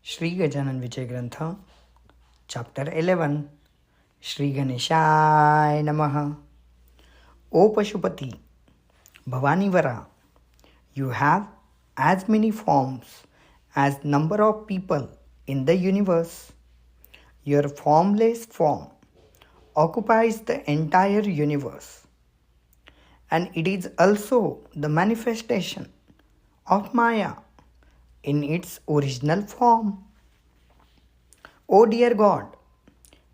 Shri Gajanan Vijay Granth, Chapter 11, Shri Ganeshaya Namaha. O Pashupati, Bhavanivara, you have as many forms as number of people in the universe. Your formless form occupies the entire universe, and it is also the manifestation of Maya in its original form. O dear God,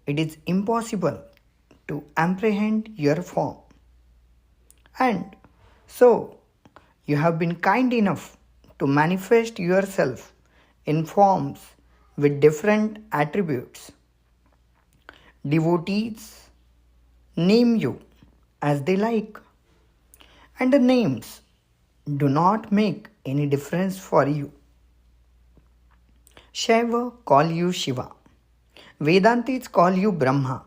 it is impossible to apprehend your form. And so, you have been kind enough to manifest yourself in forms with different attributes. Devotees name you as they like, and the names do not make any difference for you. Shaiva call you Shiva, Vedantis call you Brahma,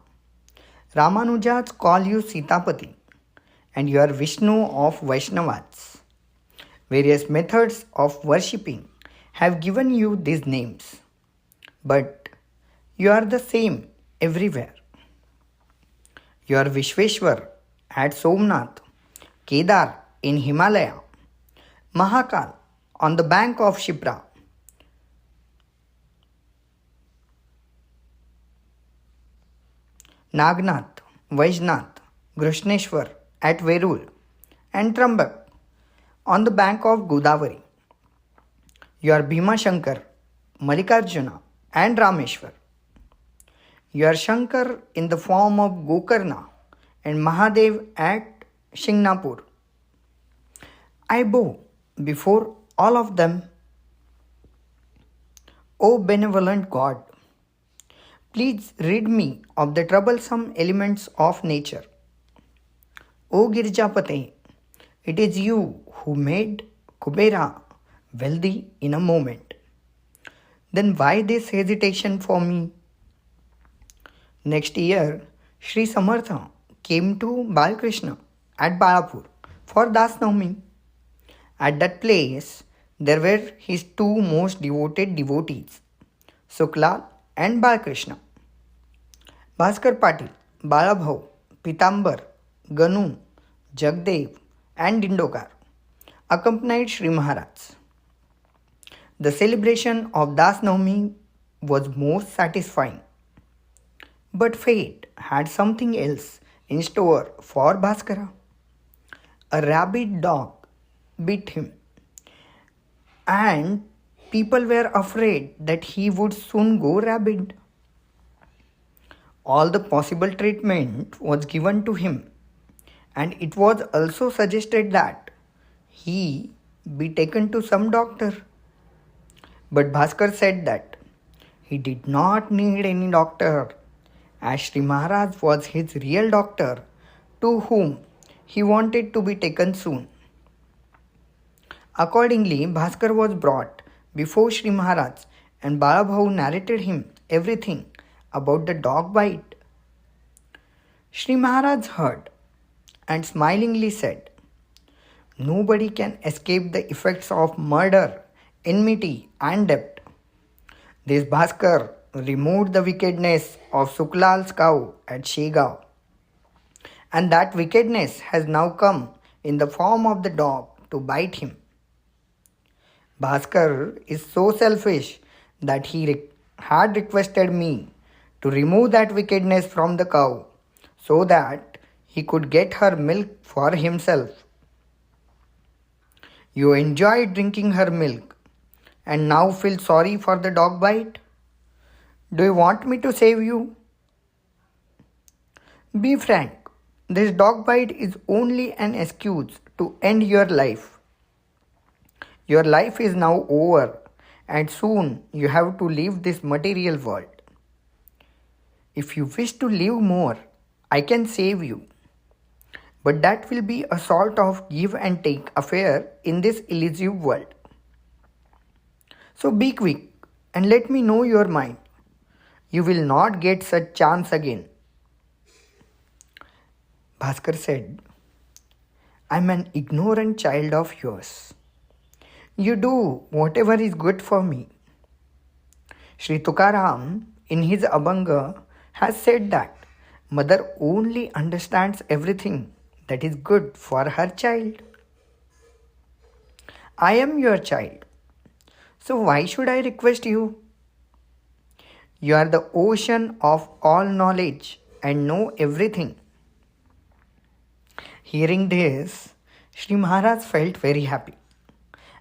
Ramanujas call you Sitapati, and you are Vishnu of Vaishnavas. Various methods of worshipping have given you these names, but you are the same everywhere. You are Vishveshwar at Somnath, Kedar in Himalaya, Mahakal on the bank of Shipra, Nagnath, Vaishnath, Krishneshwar at Verul, and Trambak on the bank of Godavari. You are Bhima Shankar, Mallikarjuna, and Rameshwar. You are Shankar in the form of Gokarna and Mahadev at Shingnapur. I bow before all of them. O benevolent God, please rid me of the troublesome elements of nature. O Girjapate, it is you who made Kubera wealthy in a moment. Then why this hesitation for me? Next year, Sri Samartha came to Balkrishna at Balapur for Das Navami. At that place, there were his two most devoted devotees, Suklal and Balkrishna. Bhaskar Patil, Balabhav, Pitambar, Ganu, Jagdev, and Dindokar accompanied Shri Maharaj. The celebration of Das Navami was most satisfying. But fate had something else in store for Bhaskara. A rabid dog bit him, and people were afraid that he would soon go rabid. All the possible treatment was given to him, and it was also suggested that he be taken to some doctor. But Bhaskar said that he did not need any doctor, as Shri Maharaj was his real doctor, to whom he wanted to be taken soon. Accordingly, Bhaskar was brought before Shri Maharaj, and Balabhav narrated him everything about the dog bite. Shri Maharaj heard and smilingly said, "Nobody can escape the effects of murder, enmity, and debt. This Bhaskar removed the wickedness of Suklal's cow at Shegaon, and that wickedness has now come in the form of the dog to bite him. Bhaskar is so selfish that he had requested me to remove that wickedness from the cow so that he could get her milk for himself. You enjoy drinking her milk and now feel sorry for the dog bite? Do you want me to save you? Be frank, this dog bite is only an excuse to end your life. Your life is now over, and soon you have to leave this material world. If you wish to live more, I can save you. But that will be a sort of give and take affair in this elusive world. So be quick and let me know your mind. You will not get such chance again." Bhaskar said, "I am an ignorant child of yours. You do whatever is good for me. Sri Tukaram, in his Abhanga, has said that mother only understands everything that is good for her child. I am your child, so why should I request you? You are the ocean of all knowledge and know everything. Hearing this, Shri Maharaj felt very happy,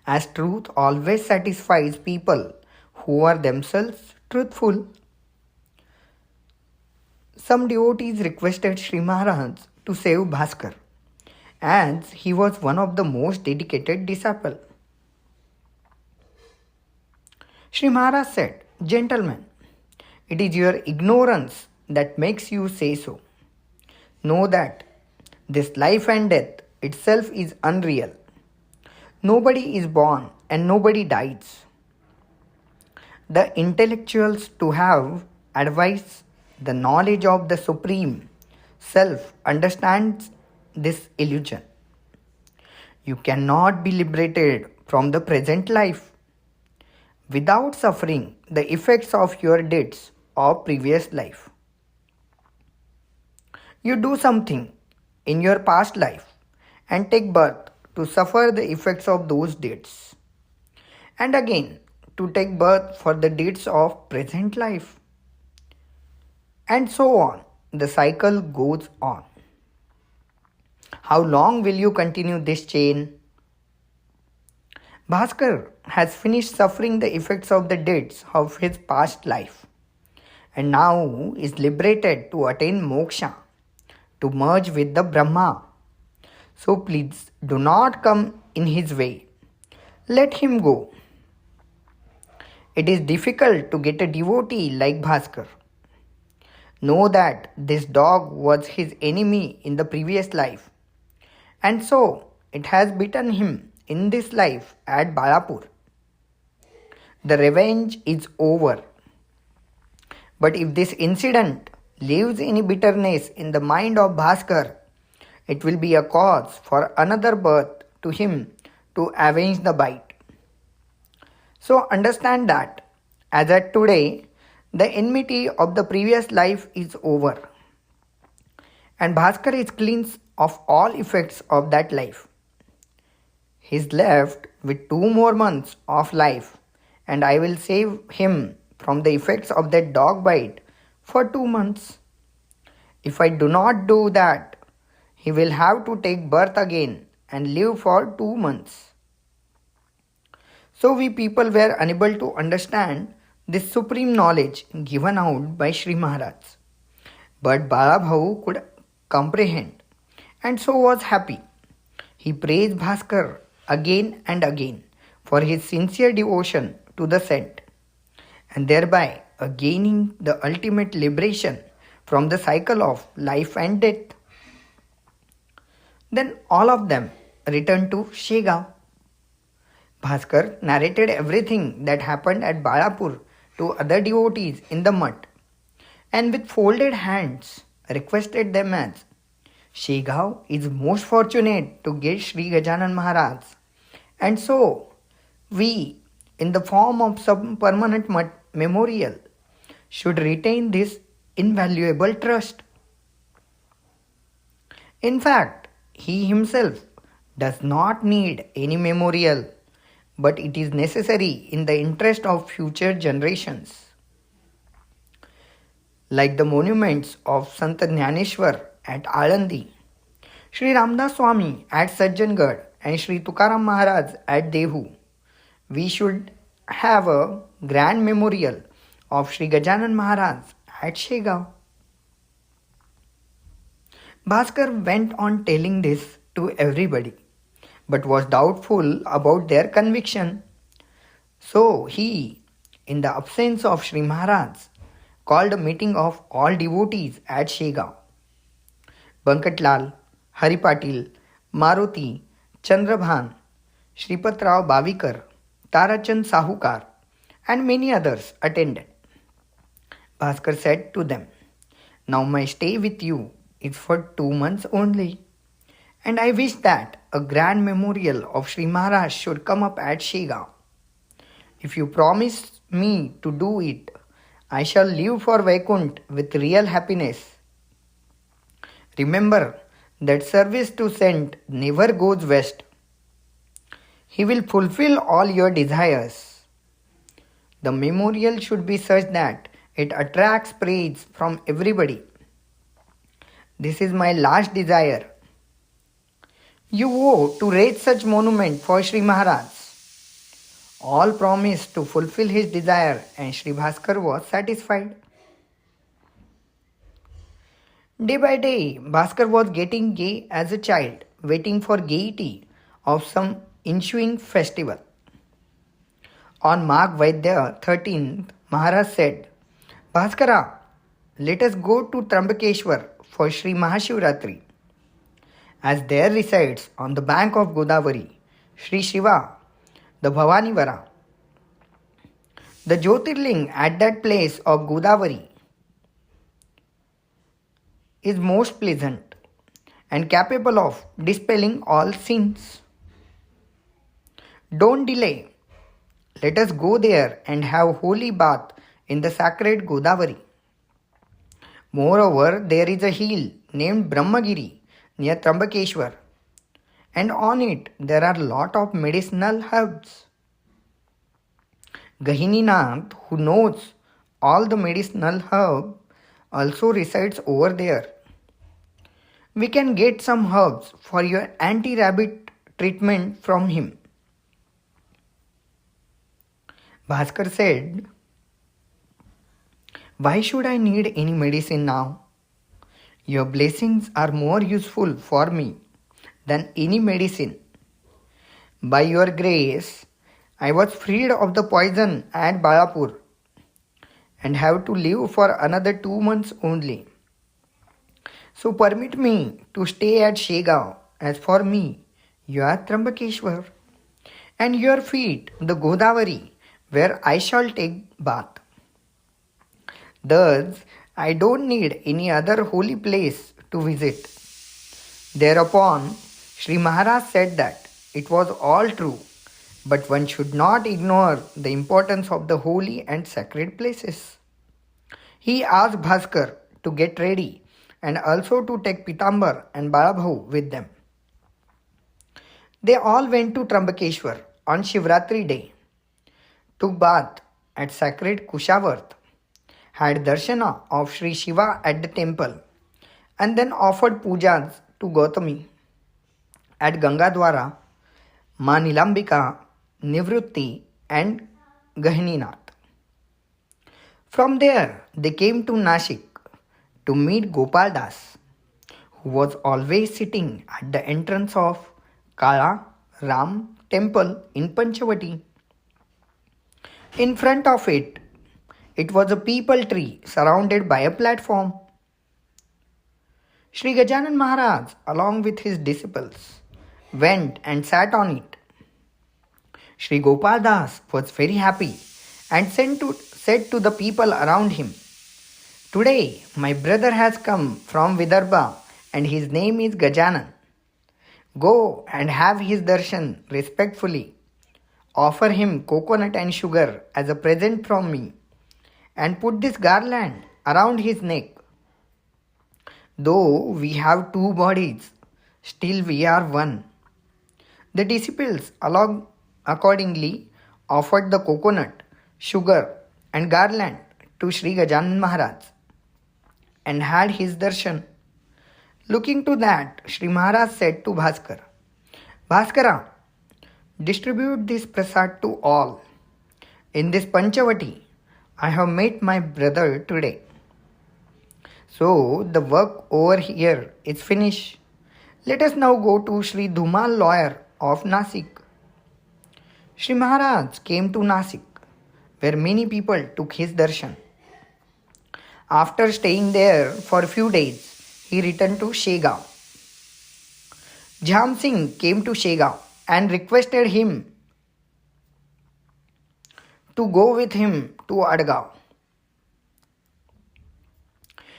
as truth always satisfies people who are themselves truthful. Some devotees requested Shri Maharaj to save Bhaskar, as he was one of the most dedicated disciples. Shri Maharaj said, "Gentlemen, it is your ignorance that makes you say so. Know that this life and death itself is unreal. Nobody is born and nobody dies. The intellectuals to have advice, the knowledge of the Supreme Self understands this illusion. You cannot be liberated from the present life without suffering the effects of your deeds of previous life. You do something in your past life and take birth to suffer the effects of those deeds, and again to take birth for the deeds of present life, and so on. The cycle goes on. How long will you continue this chain? Bhaskar has finished suffering the effects of the deeds of his past life and now is liberated to attain moksha, to merge with the Brahma. So please do not come in his way. Let him go. It is difficult to get a devotee like Bhaskar. Know that this dog was his enemy in the previous life, and so it has bitten him in this life at Balapur. The revenge is over. But if this incident leaves any bitterness in the mind of Bhaskar, it will be a cause for another birth to him to avenge the bite. So understand that, as at today, the enmity of the previous life is over, and Bhaskar is cleansed of all effects of that life. He is left with 2 more months of life, and I will save him from the effects of that dog bite for 2 months. If I do not do that, he will have to take birth again and live for 2 months. So we people were unable to understand this supreme knowledge given out by Shri Maharaj. But Balabhavu could comprehend, and so was happy. He praised Bhaskar again and again for his sincere devotion to the saint, and thereby gaining the ultimate liberation from the cycle of life and death. Then all of them returned to Shegaon. Bhaskar narrated everything that happened at Balapur to other devotees in the mutt, and with folded hands requested them as, "Shegaon is most fortunate to get Sri Gajanan Maharaj, and so we, in the form of some permanent memorial, should retain this invaluable trust." In fact, he himself does not need any memorial, but it is necessary in the interest of future generations. Like the monuments of Sant Jnaneshwar at Alandi, Sri Ramdas Swami at Sajjangarh, and Sri Tukaram Maharaj at Dehu, we should have a grand memorial of Sri Gajanan Maharaj at Shegaon. Bhaskar went on telling this to everybody, but was doubtful about their conviction. So he, in the absence of Shri Maharaj, called a meeting of all devotees at Shegaon. Bankatlal, Hari Patil, Maruti, Chandrabhan, Shripatrao Bavikar, Tarachand Sahukar, and many others attended. Bhaskar said to them, "Now my stay with you is for 2 months only, and I wish that a grand memorial of Sri Maharaj should come up at Shegaon. If you promise me to do it, I shall live for Vaikunt with real happiness. Remember that service to saint never goes waste. He will fulfill all your desires. The memorial should be such that it attracts praise from everybody. This is my last desire. You owe to raise such monument for Shri Maharaj. All promised to fulfill his desire and Shri Bhaskar was satisfied. Day by day, Bhaskar was getting gay as a child, waiting for gaiety of some ensuing festival. On Magh Vaidya 13th, Maharaj said, Bhaskara, let us go to Trambakeshwar for Shri Mahashivratri. As there resides on the bank of Godavari, Shri Shiva, the Bhavanivara. The Jyotirling at that place of Godavari is most pleasant and capable of dispelling all sins. Don't delay. Let us go there and have holy bath in the sacred Godavari. Moreover, there is a hill named Brahmagiri near Trambakeshwar, and on it there are lot of medicinal herbs. Gahininath, who knows all the medicinal herb, also resides over there. We can get some herbs for your anti-rabbit treatment from him. Bhaskar said, Why should I need any medicine now? Your blessings are more useful for me than any medicine. By your grace, I was freed of the poison at Balapur and have to live for another 2 months only. So permit me to stay at Shegaon. As for me, you are Trambakeshwar, and your feet the Godavari, where I shall take bath. Thus, I don't need any other holy place to visit. Thereupon, Shri Maharaj said that it was all true, but one should not ignore the importance of the holy and sacred places. He asked Bhaskar to get ready and also to take Pitambar and Balabhav with them. They all went to Trambakeshwar on Shivratri day, took bath at sacred Kushavarth, had darshana of Shri Shiva at the temple, and then offered pujas to Gautami. At Gangadwara, Ma Nilambika, Nivrutti and Gahininath. From there, they came to Nashik to meet Gopal Das, who was always sitting at the entrance of Kala Ram temple in Panchavati. In front of it, it was a peepal tree surrounded by a platform. Shri Gajanan Maharaj, along with his disciples, went and sat on it. Shri Gopal Das was very happy and said to the people around him, Today my brother has come from Vidarbha and his name is Gajanan. Go and have his darshan respectfully. Offer him coconut and sugar as a present from me, and put this garland around his neck. Though we have 2 bodies, still we are one. The disciples accordingly offered the coconut, sugar and garland to Shri Gajanan Maharaj and had his darshan. Looking to that, Shri Maharaj said to Bhaskar, Bhaskara, distribute this prasad to all. In this Panchavati, I have met my brother today. So the work over here is finished. Let us now go to Shri Dhumal lawyer of Nasik. Shri Maharaj came to Nasik, where many people took his darshan. After staying there for a few days, he returned to Shegaon. Jham Singh came to Shegaon and requested him to go with him to Adgaon.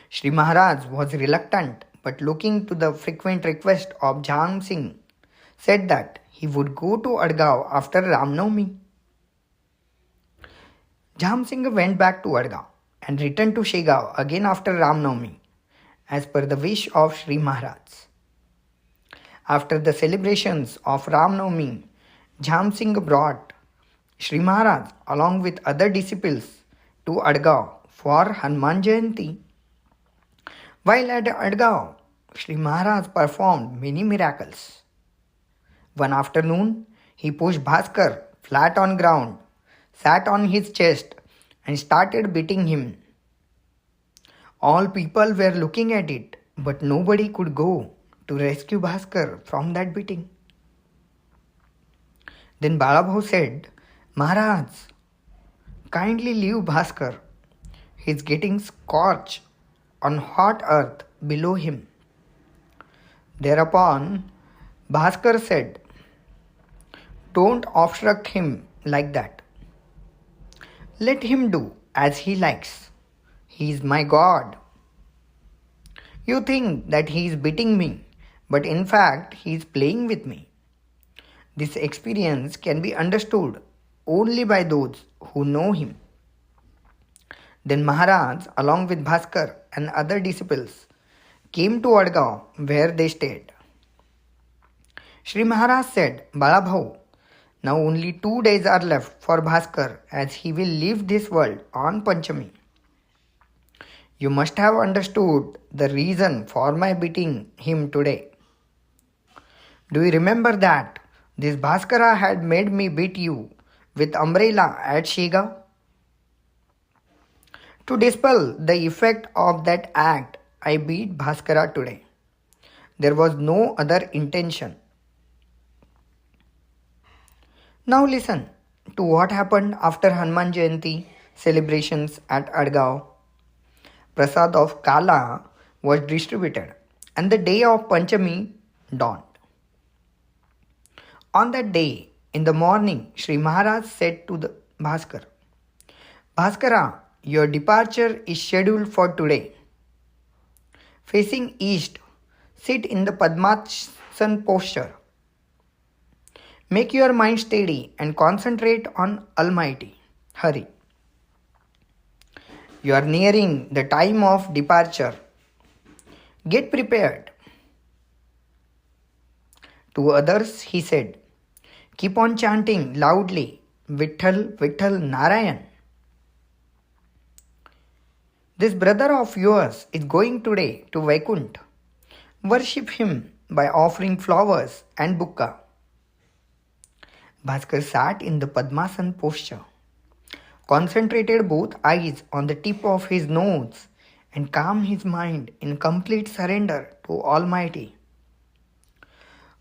Shri Maharaj was reluctant, but looking to the frequent request of Jham Singh, said that he would go to Adgaon after Ram Navami. Jam Singh went back to Adgaon and returned to Shegaon again after Ram Navami, as per the wish of Shri Maharaj. After the celebrations of Ram Navami, Jam Singh brought Shri Maharaj along with other disciples to Adgaon for Hanuman Jayanti. While at Adgaon, Shri Maharaj performed many miracles. One afternoon, he pushed Bhaskar flat on ground, sat on his chest and started beating him. All people were looking at it, but nobody could go to rescue Bhaskar from that beating. Then Balabhau said, Maharaj, kindly leave Bhaskar. He is getting scorched on hot earth below him. Thereupon, Bhaskar said, don't obstruct him like that. Let him do as he likes. He is my God. You think that he is beating me, but in fact he is playing with me. This experience can be understood only by those who know him. Then Maharaj, along with Bhaskar and other disciples, came to Adgaon where they stayed. Shri Maharaj said, Balabhau, now only 2 days are left for Bhaskar as he will leave this world on Panchami. You must have understood the reason for my beating him today. Do you remember that this Bhaskara had made me beat you with umbrella at Shiga? To dispel the effect of that act, I beat Bhaskara today. There was no other intention. Now listen to what happened after Hanuman Jayanti celebrations at Adgaon. Prasad of Kala was distributed and the day of Panchami dawned. On that day, in the morning, Shri Maharaj said to the Bhaskar, Bhaskara, your departure is scheduled for today. Facing east, sit in the Padmasana posture. Make your mind steady and concentrate on Almighty Hari. You are nearing the time of departure. Get prepared. To others he said, keep on chanting loudly, Vitthal, Vitthal, Narayan. This brother of yours is going today to Vaikuntha. Worship him by offering flowers and bukka. Bhaskar sat in the Padmasana posture, concentrated both eyes on the tip of his nose and calmed his mind in complete surrender to Almighty.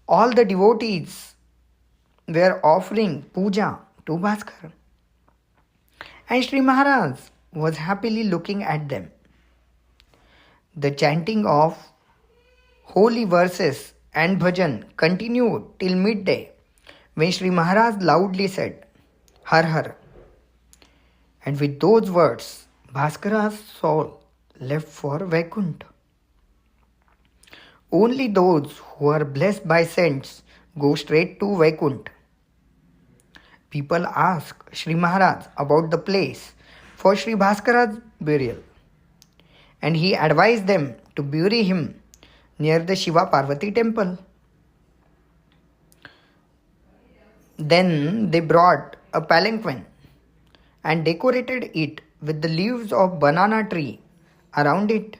All the devotees were offering puja to Bhaskar, and Shri Maharaj was happily looking at them. The chanting of holy verses and bhajan continued till midday, when Shri Maharaj loudly said, Har Har. And with those words, Bhaskara's soul left for Vaikuntha. Only those who are blessed by saints go straight to Vaikuntha. People ask Shri Maharaj about the place for Shri Bhaskara's burial, and he advised them to bury him near the Shiva Parvati temple. Then they brought a palanquin and decorated it with the leaves of banana tree around it.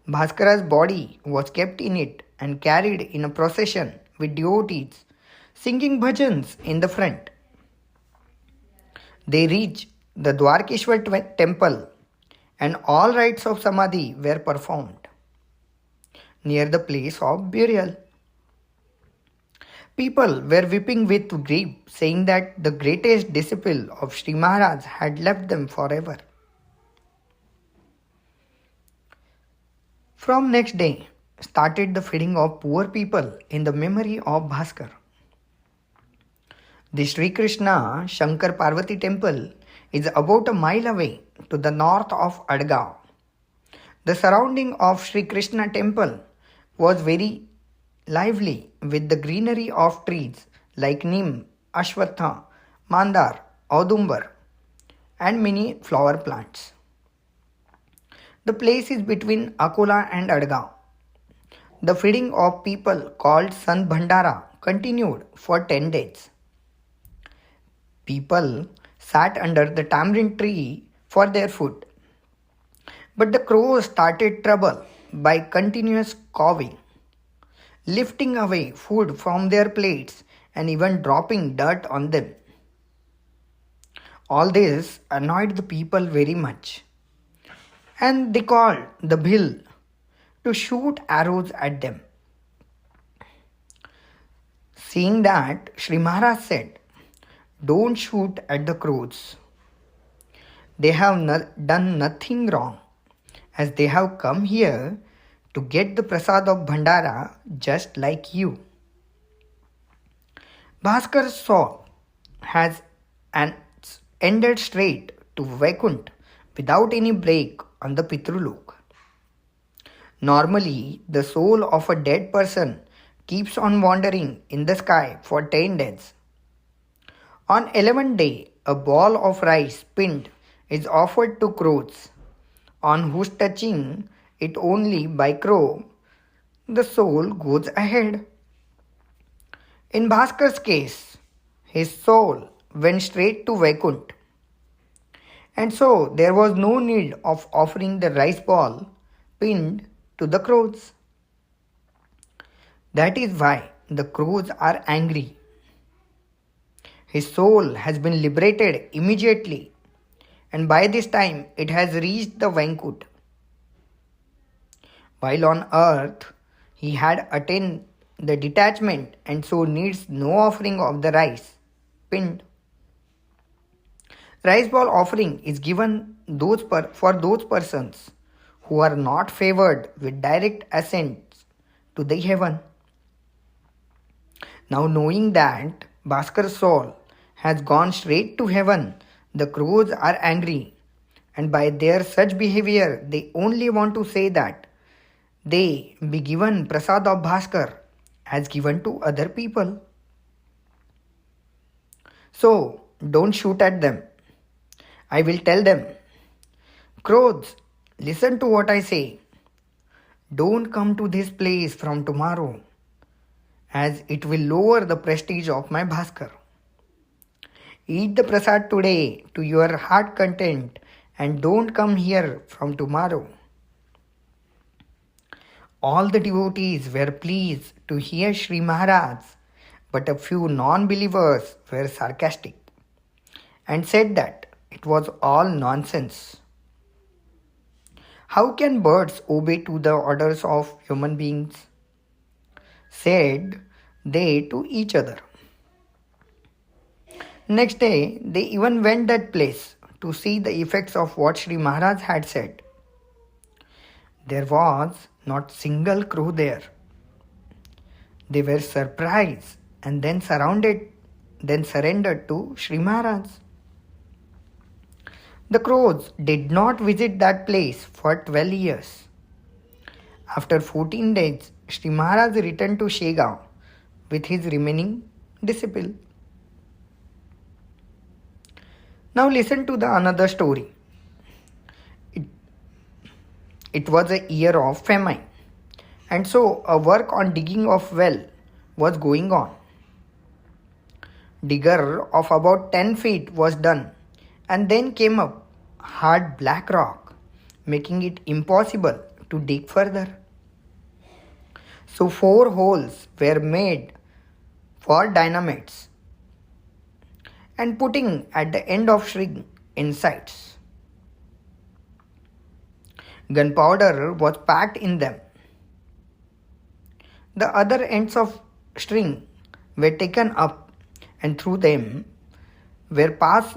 Bhaskara's body was kept in it and carried in a procession with devotees singing bhajans in the front. They reached the Dwarkeshwar temple and all rites of samadhi were performed near the place of burial. People were weeping with grief, saying that the greatest disciple of Shri Maharaj had left them forever. From next day started the feeding of poor people in the memory of Bhaskar. The Sri Krishna Shankar Parvati temple is about a mile away to the north of Adgaon. The surrounding of Sri Krishna temple was very lively with the greenery of trees like Neem, Ashwatha, Mandar, Audumbar, and many flower plants. The place is between Akola and Adgaon. The feeding of people called Sant Bhandara continued for 10 days. People sat under the tamarind tree for their food. But the crows started trouble by continuous cawing, lifting away food from their plates and even dropping dirt on them. All this annoyed the people very much, and they called the bhil to shoot arrows at them. Seeing that, Shri Maharaj said, "Don't shoot at the crows. They have done nothing wrong, as they have come here to get the prasad of Bhandara just like you." Bhaskar's soul has ended straight to Vaikunt without any break on the Pitrulok. Normally, the soul of a dead person keeps on wandering in the sky for 10 days. On 11th day, a ball of rice pinned is offered to crows, on whose touching it only by crow, the soul goes ahead. In Bhaskar's case, his soul went straight to Vaikunt, and so there was no need of offering the rice ball pinned to the crows. That is why the crows are angry. His soul has been liberated immediately, and by this time it has reached the Vaikunt. While on earth, he had attained the detachment and so needs no offering of the rice pinned. Rice ball offering is given for those persons who are not favored with direct ascents to the heaven. Now knowing that Bhaskar's soul has gone straight to heaven, the crows are angry, and by their such behavior they only want to say that they be given prasad of Bhaskar as given to other people. So don't shoot at them. I will tell them, "Crows, listen to what I say. Don't come to this place from tomorrow, as it will lower the prestige of my Bhaskar. Eat the prasad today to your heart content and don't come here from tomorrow." All the devotees were pleased to hear Shri Maharaj, but a few non-believers were sarcastic and said that it was all nonsense. "How can birds obey to the orders of human beings?" said they to each other. Next day, they even went that place to see the effects of what Shri Maharaj had said. There was not single crow there. They were surprised and then surrendered to Shri Maharaj. The crows did not visit that place for 12 years. After 14 days, Shri Maharaj returned to Shegaon with his remaining disciple. Now listen to the another story. It was a year of famine, and so a work on digging of well was going on. Digger of about 10 feet was done, and then came up hard black rock, making it impossible to dig further. So 4 holes were made for dynamites and putting at the end of string insides. Gunpowder was packed in them. The other ends of string were taken up, and through them were passed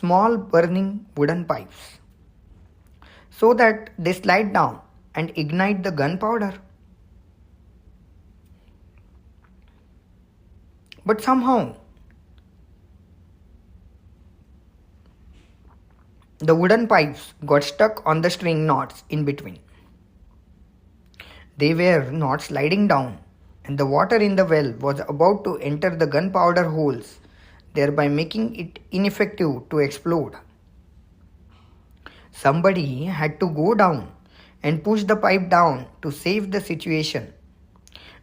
small burning wooden pipes, so that they slide down and ignite the gunpowder. But somehow the wooden pipes got stuck on the string knots in between. They were not sliding down, and the water in the well was about to enter the gunpowder holes, thereby making it ineffective to explode. Somebody had to go down and push the pipe down to save the situation,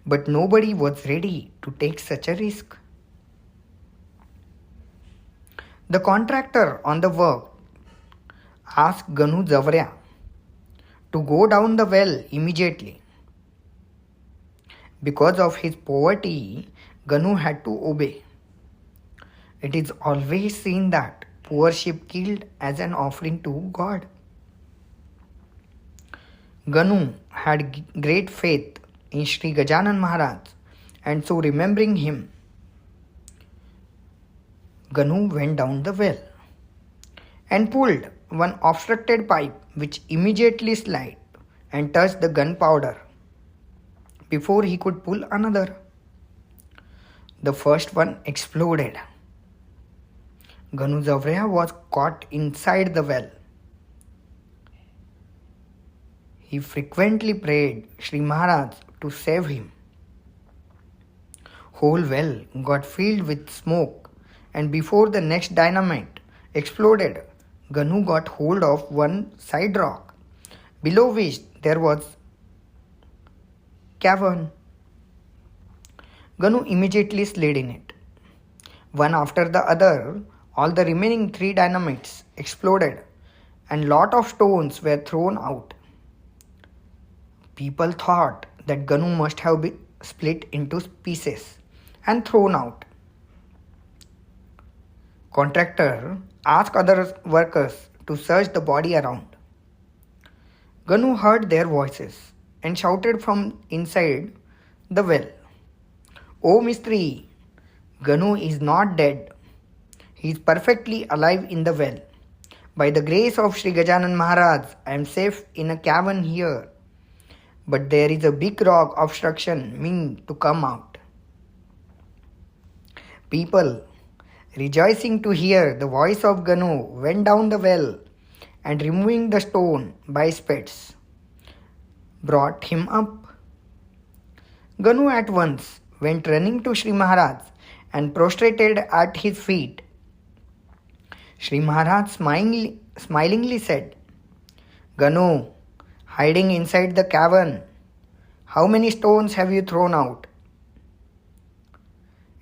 but nobody was ready to take such a risk. The contractor on the work asked Ganu Jawarya to go down the well immediately. Because of his poverty, Ganu had to obey. It is always seen that poor sheep killed as an offering to God. Ganu had great faith in Shri Gajanan Maharaj, and so remembering him, Ganu went down the well and pulled one obstructed pipe, which immediately slid and touched the gunpowder before he could pull another. The first one exploded. Ganu Jawarya was caught inside the well. He frequently prayed Shri Maharaj to save him. Whole well got filled with smoke, and before the next dynamite exploded, Ganu got hold of one side rock, below which there was cavern. Ganu immediately slid in it. One after the other, all the remaining 3 dynamites exploded and lot of stones were thrown out. People thought that Ganu must have been split into pieces and thrown out. Contractor asked other workers to search the body around. Ganu heard their voices and shouted from inside the well, "O Mistri, Ganu is not dead. He is perfectly alive in the well. By the grace of Shri Gajanan Maharaj, I am safe in a cavern here. But there is a big rock obstruction mean to come out." People, rejoicing to hear the voice of Ganu, went down the well and removing the stone by spades, brought him up. Ganu at once went running to Shri Maharaj and prostrated at his feet. Shri Maharaj smilingly said, "Ganu, hiding inside the cavern, how many stones have you thrown out?"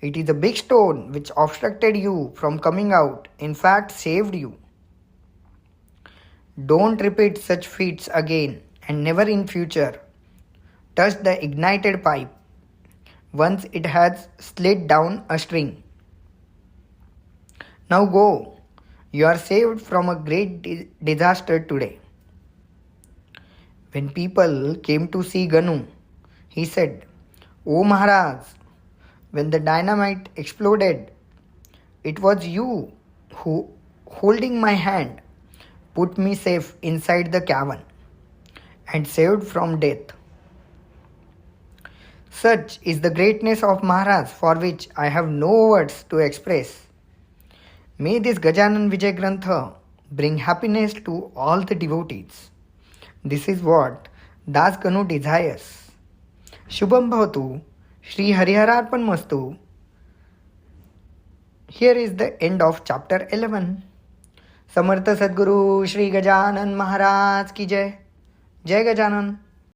"It is a big stone which obstructed you from coming out, in fact saved you. Don't repeat such feats again, and never in future touch the ignited pipe once it has slid down a string. Now go, you are saved from a great disaster today." When people came to see Ganu, he said, "O Maharaj, when the dynamite exploded, it was you who, holding my hand, put me safe inside the cavern and saved from death. Such is the greatness of Maharaj, for which I have no words to express. May this Gajanan Vijay Granth bring happiness to all the devotees. This is what Das Ganu desires. Shubham Bhavatu, Shri Harihararpan Mastu." Here is the end of chapter 11. Samartha Sadguru Shri Gajanan Maharaj ki Jai. Jai Gajanan.